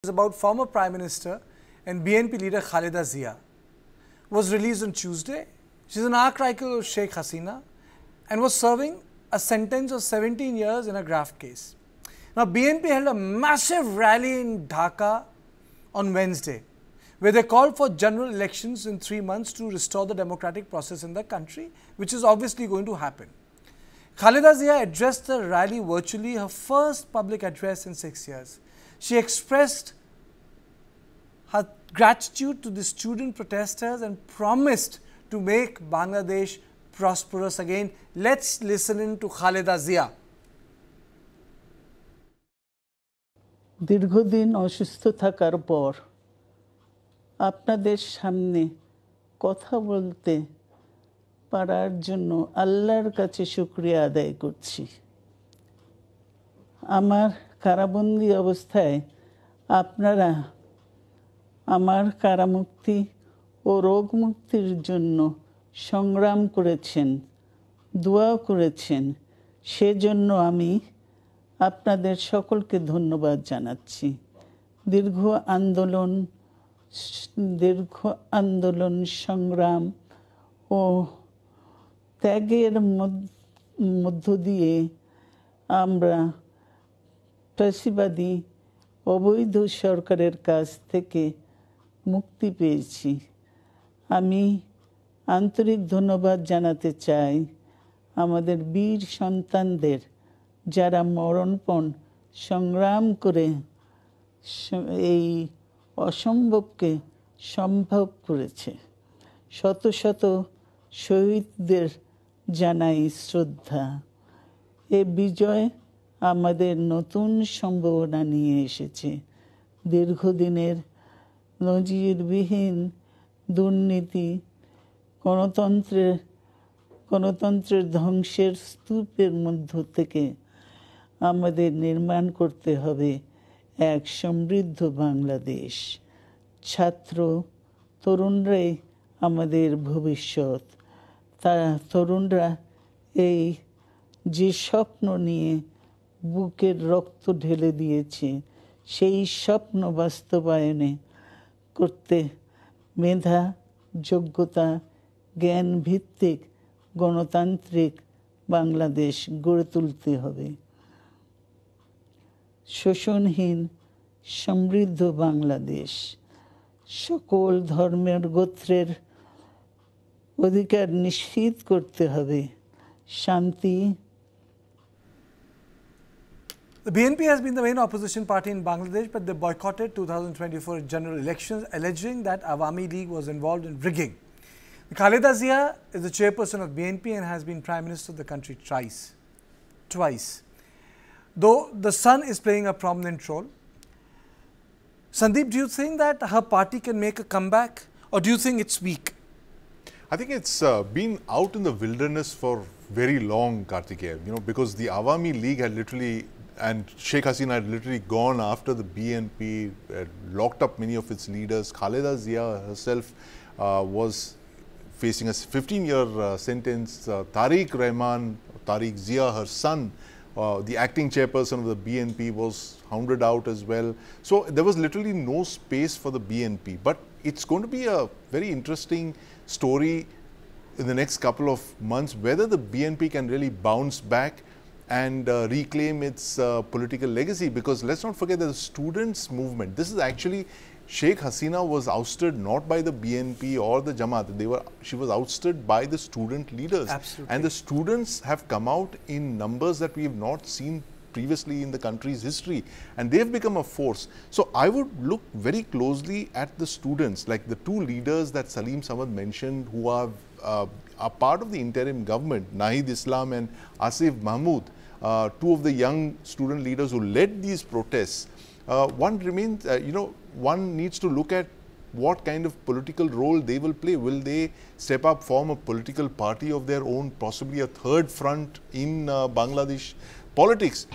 about former Prime Minister and BNP leader Khaleda Zia was released on Tuesday. She's an arch rival of Sheikh Hasina and was serving a sentence of 17 years in a graft case. Now, BNP held a massive rally in Dhaka on Wednesday, where they called for general elections in 3 months to restore the democratic process in the country, which is obviously going to happen. Khaleda Zia addressed the rally virtually, her first public address in 6 years. She expressed her gratitude to the student protesters and promised to make Bangladesh prosperous again. Let's listen in to Khaleda Zia. দীর্ঘদিন অসুস্থ থাকার পর আপনাদের সামনে কথা বলতে পারার জন্য আল্লাহর কাছে শুকরিয়া আদায় করছি। আমার কারাবন্দী অবস্থায় আপনারা আমার কারামুক্তি ও রোগমুক্তির জন্য সংগ্রাম করেছেন, দোয়া করেছেন। সেজন্য আমি আপনাদের সকলকে ধন্যবাদ জানাচ্ছি। দীর্ঘ আন্দোলন সংগ্রাম ও ত্যাগের মধ্য দিয়ে আমরা ফ্যাসিবাদী অবৈধ সরকারের কাছ থেকে মুক্তি পেয়েছি। আমি আন্তরিক ধন্যবাদ জানাতে চাই আমাদের বীর সন্তানদের, যারা মরণপণ সংগ্রাম করে এই অসম্ভবকে সম্ভব করেছে। শত শত শহীদদের জানাই শ্রদ্ধা। এ বিজয় আমাদের নতুন সম্ভাবনা নিয়ে এসেছে। দীর্ঘদিনের নজিরবিহীন দুর্নীতি, গণতন্ত্রের ধ্বংসের স্তূপের মধ্য থেকে আমাদের নির্মাণ করতে হবে এক সমৃদ্ধ বাংলাদেশ। ছাত্র তরুণরাই আমাদের ভবিষ্যৎ। তরুণরা এই যে স্বপ্ন নিয়ে বুকের রক্ত ঢেলে দিয়েছে, সেই স্বপ্ন বাস্তবায়নে করতে মেধা, যোগ্যতা, জ্ঞান ভিত্তিক গণতান্ত্রিক বাংলাদেশ গড়ে তুলতে হবে। শোষণহীন সমৃদ্ধ বাংলাদেশ, সকল ধর্মের গোত্রের অধিকার নিশ্চিত করতে হবে। শান্তি। The BNP has been the main opposition party in Bangladesh, but they boycotted 2024 general elections, alleging that Awami League was involved in rigging. Khaleda Zia is the chairperson of BNP and has been Prime Minister of the country twice. Though the son is playing a prominent role. Sandeep, do you think that her party can make a comeback, or do you think it's weak? I think it's been out in the wilderness for very long, Kartikeya, because the Awami League had literally, and Sheikh Hasina had literally gone after the BNP, locked up many of its leaders. Khaleda Zia herself was facing a 15-year sentence. Tariq Zia, her son, the acting chairperson of the BNP, was hounded out as well. So there was literally no space for the BNP. But it's going to be a very interesting story in the next couple of months, whether the BNP can really bounce back and reclaim its political legacy. Because let's not forget that the students' movement, this is actually, Sheikh Hasina was ousted not by the BNP or the Jamaat. She was ousted by the student leaders. Absolutely. And the students have come out in numbers that we have not seen previously in the country's history, and they've become a force. So I would look very closely at the students, like the two leaders that Salim Samad mentioned, who are part of the interim government, Nahid Islam and Asif Mahmood, two of the young student leaders who led these protests. One needs to look at what kind of political role they will play. Will they step up, form a political party of their own, possibly a third front in Bangladesh politics?